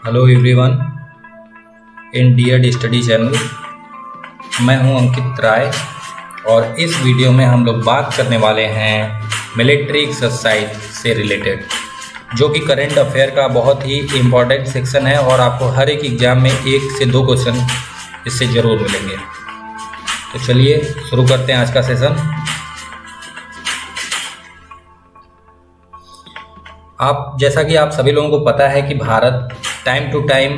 Hello everyone in dear study channel. मैं हूं अंकित राय और इस वीडियो में हम लोग बात करने वाले हैं मिलिट्री एक्सरसाइज से रिलेटेड, जो कि करंट अफेयर का बहुत ही इम्पोर्टेंट सेक्शन है और आपको हर एक एग्ज़ाम में 1 से 2 क्वेश्चन इससे ज़रूर मिलेंगे। तो चलिए शुरू करते हैं आज का सेशन। जैसा कि आप सभी लोगों को पता है कि भारत टाइम टू टाइम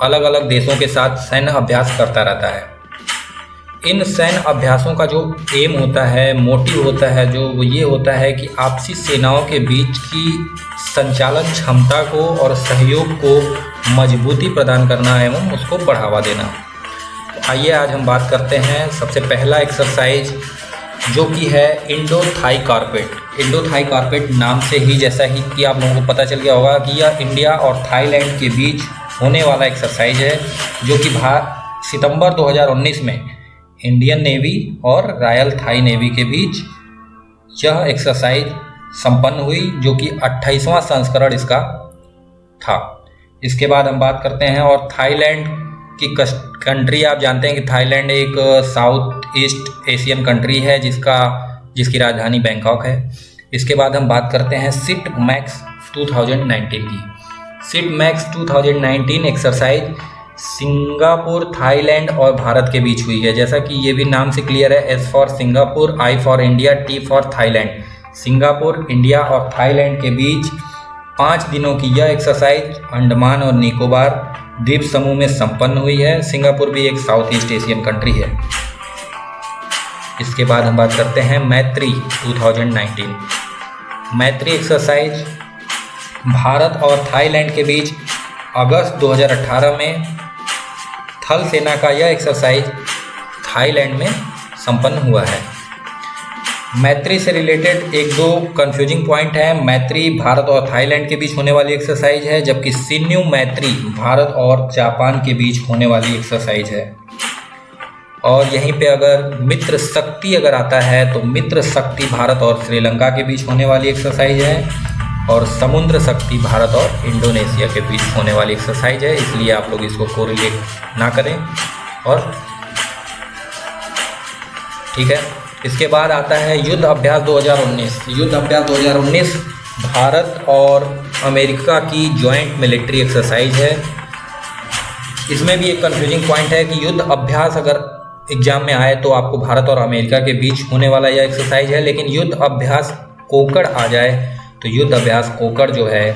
अलग अलग देशों के साथ सैन्य अभ्यास करता रहता है। इन सैन्य अभ्यासों का जो एम होता है, मोटिव होता है, जो वो ये होता है कि आपसी सेनाओं के बीच की संचालन क्षमता को और सहयोग को मजबूती प्रदान करना एवं उसको बढ़ावा देना। आइए आज हम बात करते हैं सबसे पहला एक्सरसाइज, जो कि है Indo Thai CORPAT. Indo Thai CORPAT नाम से ही, जैसा ही कि आप लोगों को पता चल गया होगा कि यह इंडिया और थाईलैंड के बीच होने वाला एक्सरसाइज है, जो कि सितंबर 2019 में इंडियन नेवी और रॉयल थाई नेवी के बीच यह एक्सरसाइज संपन्न हुई, जो कि 28वां संस्करण इसका था। इसके बाद हम बात करते हैं और थाईलैंड की कंट्री। आप जानते हैं कि थाईलैंड एक साउथ ईस्ट एशियन कंट्री है जिसकी राजधानी बैंकॉक है। इसके बाद हम बात करते हैं सिट मैक्स 2019 की। SITMEX 2019 exercise Singapore, Thailand और भारत के बीच हुई है। जैसा कि ये भी नाम से क्लियर है, S for Singapore, I for India, T for Thailand. Singapore, India और थाईलैंड के बीच 5 दिनों की यह एक्सरसाइज अंडमान और निकोबार द्वीप समूह में संपन्न हुई है। सिंगापुर भी एक साउथ ईस्ट एशियन कंट्री है। इसके बाद हम बात करते हैं मैत्री 2019। मैत्री एक्सरसाइज भारत और थाईलैंड के बीच अगस्त 2018 में थल सेना का यह एक्सरसाइज थाईलैंड में संपन्न हुआ है। मैत्री से रिलेटेड 1-2 कन्फ्यूजिंग पॉइंट है। मैत्री भारत और थाईलैंड के बीच होने वाली एक्सरसाइज है, जबकि सिन्यू मैत्री भारत और जापान के बीच होने वाली एक्सरसाइज है। और यहीं पे अगर मित्र शक्ति अगर आता है तो मित्र शक्ति भारत और श्रीलंका के बीच होने वाली एक्सरसाइज है, और समुद्र शक्ति भारत और इंडोनेशिया के बीच होने वाली एक्सरसाइज है। इसलिए आप लोग इसको कोरिलेट ना करें। और ठीक है, इसके बाद आता है युद्ध अभ्यास 2019। युद्ध अभ्यास 2019 भारत और अमेरिका की जॉइंट मिलिट्री एक्सरसाइज है। इसमें भी एक कन्फ्यूजिंग पॉइंट है कि युद्ध अभ्यास अगर एग्जाम में आए तो आपको भारत और अमेरिका के बीच होने वाला यह एक्सरसाइज है, लेकिन युद्ध अभ्यास कोकड़ आ जाए तो युद्ध अभ्यास कोकड़ जो है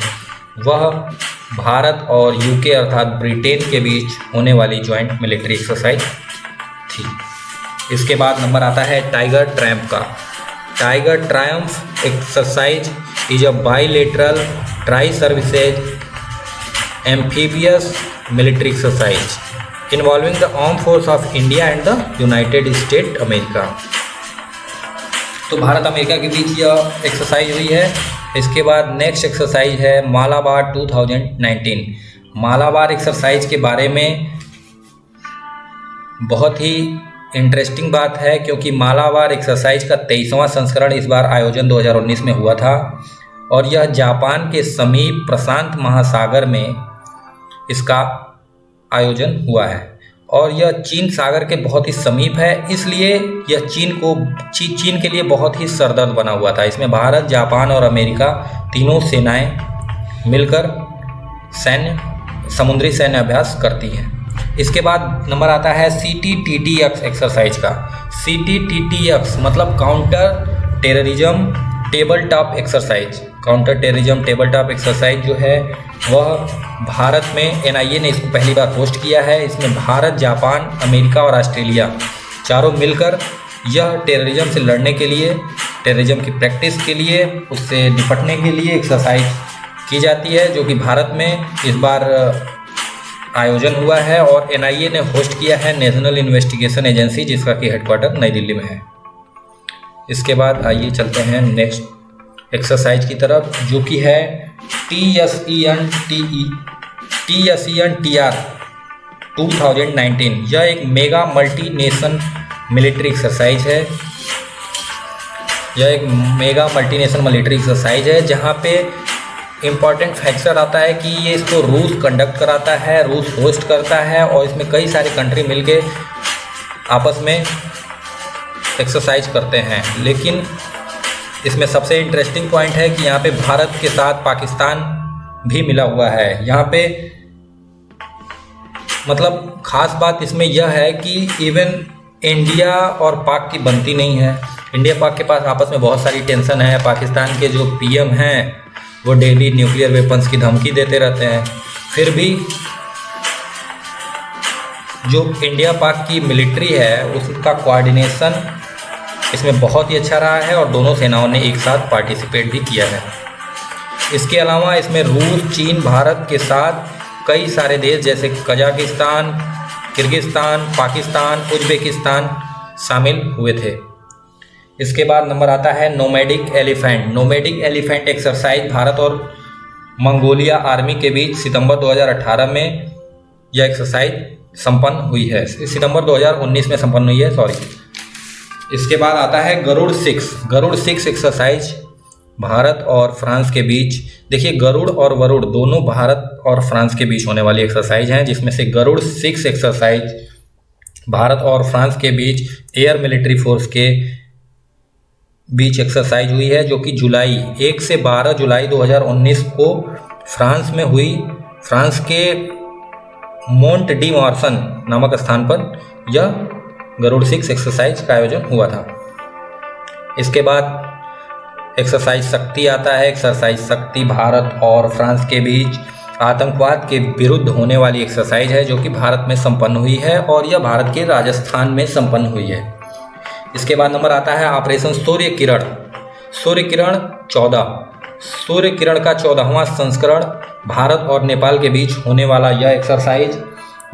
वह भारत और यूके अर्थात ब्रिटेन के बीच होने वाली जॉइंट मिलिट्री एक्सरसाइज थी। इसके बाद नंबर आता है टाइगर ट्रायम्फ का। Tiger Triumph exercise is a bilateral tri services amphibious military exercise involving the arm force of India and the United state America. तो भारत अमेरिका के बीच यह एक्सरसाइज हुई है। इसके बाद नेक्स्ट एक्सरसाइज है मालाबार 2019। मालाबार एक्सरसाइज के बारे में बहुत ही इंटरेस्टिंग बात है, क्योंकि मालाबार एक्सरसाइज का 23वां संस्करण इस बार आयोजन 2019 में हुआ था, और यह जापान के समीप प्रशांत महासागर में इसका आयोजन हुआ है, और यह चीन सागर के बहुत ही समीप है। इसलिए यह चीन के लिए बहुत ही सरदर्द बना हुआ था। इसमें भारत, जापान और अमेरिका तीनों सेनाएं मिलकर समुद्री सैन्य अभ्यास करती हैं। इसके बाद नंबर आता है CTTTF एक्सरसाइज का। CTTTF मतलब counter terrorism table top exercise. Counter terrorism table top exercise जो है वह भारत में NIA ने इसको पहली बार पोस्ट किया है। इसमें भारत, जापान, अमेरिका और ऑस्ट्रेलिया चारों मिलकर यह टेररिज्म से लड़ने के लिए, टेररिज्म की प्रैक्टिस के लिए, उससे निपटने के लिए एक्सरसाइज की जाती है, जो कि भारत में इस बार आयोजन हुआ है और NIA ने होस्ट किया है, नेशनल इन्वेस्टिगेशन एजेंसी, जिसका कि हेडक्वार्टर नई दिल्ली में है। इसके बाद आइए चलते हैं नेक्स्ट एक्सरसाइज की तरफ, जो कि है TSENTR 2019। यह एक mega multi nation military exercise है। यह एक mega multi nation military exercise है जहाँ पे इम्पॉर्टेंट फैक्टर आता है कि ये इसको रूस कंडक्ट कराता है, रूस होस्ट करता है और इसमें कई सारे कंट्री मिलके आपस में एक्सरसाइज करते हैं। लेकिन इसमें सबसे इंटरेस्टिंग पॉइंट है कि यहाँ पे भारत के साथ पाकिस्तान भी मिला हुआ है। यहाँ पे मतलब ख़ास बात इसमें यह है कि इवन इंडिया और पाक की बनती नहीं है। इंडिया पाक के पास आपस में बहुत सारी टेंशन है। पाकिस्तान के जो पीएम हैं वो डेली न्यूक्लियर वेपन्स की धमकी देते रहते हैं। फिर भी जो इंडिया पाक की मिलिट्री है उसका कोऑर्डिनेशन इसमें बहुत ही अच्छा रहा है और दोनों सेनाओं ने एक साथ पार्टिसिपेट भी किया है। इसके अलावा इसमें रूस, चीन, भारत के साथ कई सारे देश जैसे कजाकिस्तान, किर्गिस्तान, पाकिस्तान, उज्बेकिस्तान शामिल हुए थे। इसके बाद नंबर आता है nomadic elephant. Nomadic elephant exercise Bharat और मंगोलिया आर्मी के बीच सितंबर 2018 में यह एक्सरसाइज संपन्न हुई है। सितंबर 2019 में संपन्न हुई है, सॉरी। इसके बाद आता है गरुड़ 6। गरुड़ 6 एक्सरसाइज भारत और फ्रांस के बीच। देखिए, गरुड़ और वरुड़ दोनों भारत और फ्रांस के बीच होने वाली एक्सरसाइज हैं, जिसमें से गरुड़ 6 एक्सरसाइज भारत और फ्रांस के बीच एयर मिलिट्री फोर्स के बीच एक्सरसाइज हुई है, जो कि जुलाई 1 से 12 जुलाई 2019 को फ्रांस में हुई। फ्रांस के मोंट डी मार्सन नामक स्थान पर यह गरुड़ 6 एक्सरसाइज का आयोजन हुआ था। इसके बाद एक्सरसाइज शक्ति आता है। एक्सरसाइज शक्ति भारत और फ्रांस के बीच आतंकवाद के विरुद्ध होने वाली एक्सरसाइज है, जो कि भारत में संपन्न हुई है और यह भारत के राजस्थान में संपन्न हुई है। इसके बाद नंबर आता है ऑपरेशन सूर्य किरण। सूर्य किरण 14। सूर्य किरण का 14वां संस्करण भारत और नेपाल के बीच होने वाला यह exercise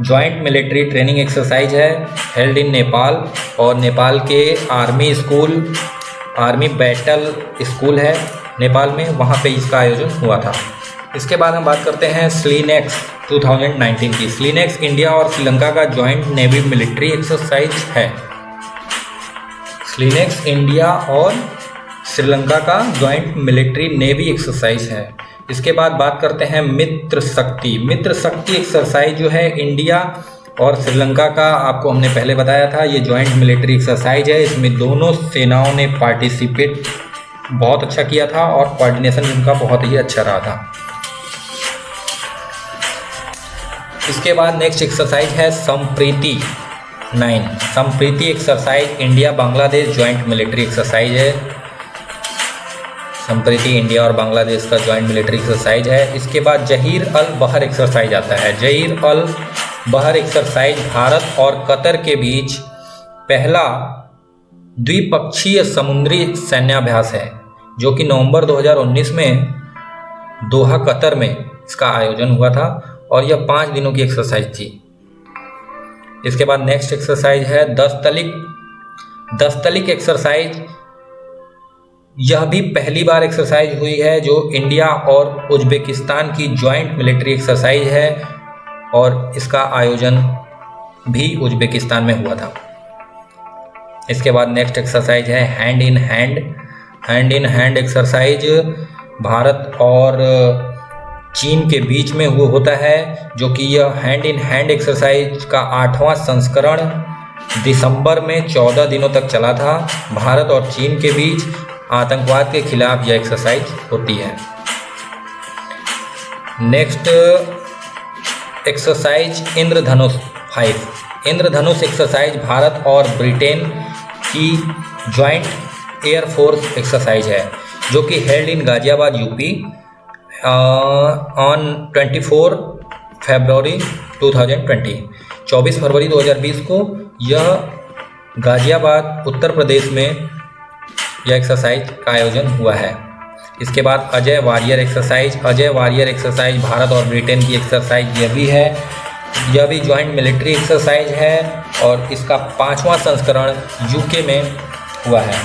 joint military training exercise है, हेल्ड इन नेपाल। और नेपाल के army school, army battle school है नेपाल में, वहाँ पे इसका आयोजन हुआ था। इसके बाद हम बात करते हैं स्लीनेक्स 2019 की। स्लीनेक्स इंडिया और श्रीलंका का ज्वाइंट नेवी मिलिट्री एक्सरसाइज है। स्लीनेक्स इंडिया और श्रीलंका का ज्वाइंट मिलिट्री नेवी एक्सरसाइज है। इसके बाद बात करते हैं मित्र शक्ति। मित्र शक्ति एक्सरसाइज जो है इंडिया और श्रीलंका का, आपको हमने पहले बताया था, ये ज्वाइंट मिलिट्री एक्सरसाइज है। इसमें दोनों सेनाओं ने पार्टिसिपेट बहुत अच्छा किया था और कोऑर्डिनेशन इनका बहुत ही अच्छा रहा था। इसके बाद नेक्स्ट एक्सरसाइज है Sampriti 9। Sampriti exercise India Bangladesh joint military exercise है। संप्रीति इंडिया और बांग्लादेश का ज्वाइंट मिलिट्री एक्सरसाइज है। इसके बाद जहीर अल बहर एक्सरसाइज आता है। जहीर अल बहर एक्सरसाइज भारत और कतर के बीच पहला द्विपक्षीय समुद्री सैन्याभ्यास है, जो कि नवंबर 2019 में दोहा कतर में इसका आयोजन हुआ था और यह 5 दिनों की एक्सरसाइज थी। इसके बाद नेक्स्ट एक्सरसाइज है 10 तलिक। 10 तलिक एक्सरसाइज यह भी पहली बार एक्सरसाइज हुई है, जो इंडिया और उज्बेकिस्तान की ज्वाइंट मिलिट्री एक्सरसाइज है और इसका आयोजन भी उज्बेकिस्तान में हुआ था। इसके बाद नेक्स्ट एक्सरसाइज है hand in hand. Hand in hand exercise Bharat और चीन के बीच में हुआ होता है, जो कि यह हैंड इन हैंड एक्सरसाइज का 8वां संस्करण दिसंबर में 14 दिनों तक चला था। भारत और चीन के बीच आतंकवाद के खिलाफ यह एक्सरसाइज होती है। नेक्स्ट एक्सरसाइज इंद्रधनुष 5। इंद्रधनुष एक्सरसाइज भारत और ब्रिटेन की ज्वाइंट एयरफोर्स एक्सरसाइज है, जो कि held in Ghaziabad UP on 24 फरवरी 2020। 24 फरवरी 2020 को यह गाजियाबाद उत्तर प्रदेश में यह एक्सरसाइज का आयोजन हुआ है। इसके बाद Ajay warrior exercise. Ajay warrior exercise Bharat और ब्रिटेन की एक्सरसाइज यह भी है। यह भी ज्वाइंट मिलिट्री एक्सरसाइज है और इसका 5वां संस्करण यूके में हुआ है।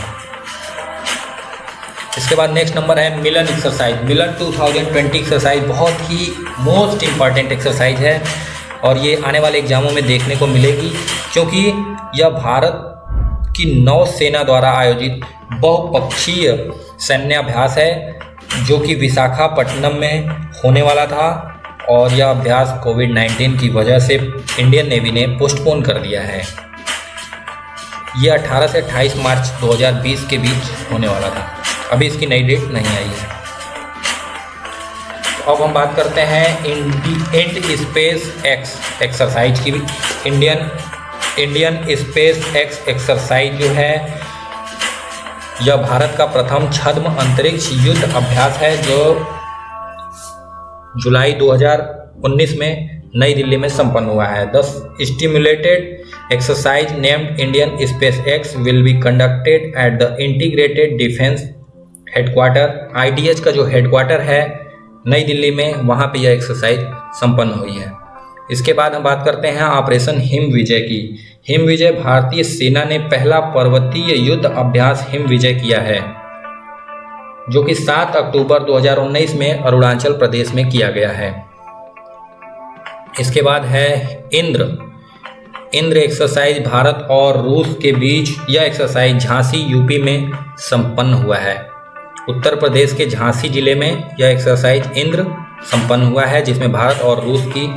इसके बाद नेक्स्ट नंबर है मिलन एक्सरसाइज। मिलन 2020 एक्सरसाइज बहुत ही मोस्ट इम्पॉर्टेंट एक्सरसाइज है और ये आने वाले एग्जामों में देखने को मिलेगी, क्योंकि यह भारत की नौसेना द्वारा आयोजित बहुपक्षीय सैन्याभ्यास है, जो कि विशाखापट्टनम में होने वाला था, और यह अभ्यास कोविड-19 की वजह से इंडियन नेवी ने पोस्टपोन कर दिया है। यह 18 से 28 मार्च 2020 के बीच होने वाला था। अभी इसकी नई डेट नहीं आई है। तो अब हम बात करते हैं इंड स्पेस एक्स एक्सरसाइज की भी। इंडियन स्पेस एक्स एक्सरसाइज जो है, यह भारत का प्रथम छद्म अंतरिक्ष युद्ध अभ्यास है, जो जुलाई 2019 में नई दिल्ली में संपन्न हुआ है। The stimulated exercise named Indian space x will be conducted at the integrated defence headquarter. IDH का जो हेडक्वार्टर है नई दिल्ली में, वहाँ पे यह एक्सरसाइज संपन्न हुई है। इसके बाद हम बात करते हैं ऑपरेशन हिम विजय की। हिम विजय भारतीय सेना ने पहला पर्वतीय युद्ध अभ्यास हिम विजय किया है, जो कि 7 अक्टूबर 2019 में अरुणाचल प्रदेश में किया गया है। इसके बाद है इंद्र एक्सरसाइज भारत और रूस के बीच। यह एक्सरसाइज झांसी यूपी में संपन्न हुआ है। उत्तर प्रदेश के झांसी जिले में यह एक्सरसाइज इंद्र संपन्न हुआ है, जिसमें भारत और रूस की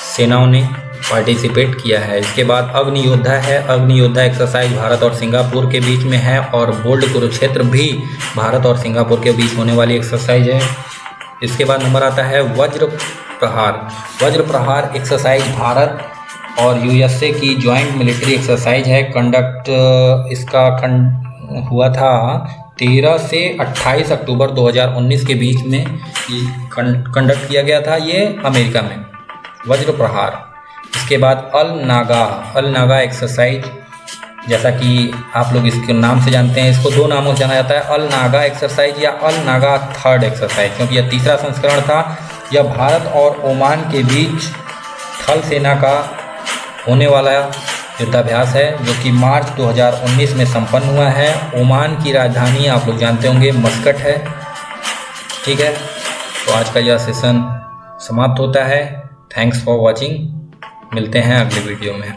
सेनाओं ने पार्टिसिपेट किया है। इसके बाद अग्नि योद्धा है। अग्नि योद्धा एक्सरसाइज भारत और सिंगापुर के बीच में है, और बोल्ड कुरुक्षेत्र भी भारत और सिंगापुर के बीच होने वाली एक्सरसाइज है। इसके बाद नंबर आता है वज्र प्रहार एक्सरसाइज भारत और USA की ज्वाइंट मिलिट्री एक्सरसाइज है। इसका हुआ था 13 से 28 अक्टूबर 2019 के बीच में कंडक्ट किया गया था, ये अमेरिका में, वज्र प्रहार। इसके बाद अल नागा एक्सरसाइज, जैसा कि आप लोग इसके नाम से जानते हैं, इसको 2 नामों से जाना जाता है, अल नागा एक्सरसाइज या अल नागा थर्ड एक्सरसाइज, क्योंकि यह तीसरा संस्करण था। यह भारत और ओमान के बीच थल सेना का होने वाला युद्धाभ्यास है, जो कि मार्च 2019 में संपन्न हुआ है। ओमान की राजधानी आप लोग जानते होंगे मस्कट है। ठीक है, तो आज का यह सेशन समाप्त होता है। Thanks for watching. मिलते हैं अगले वीडियो में।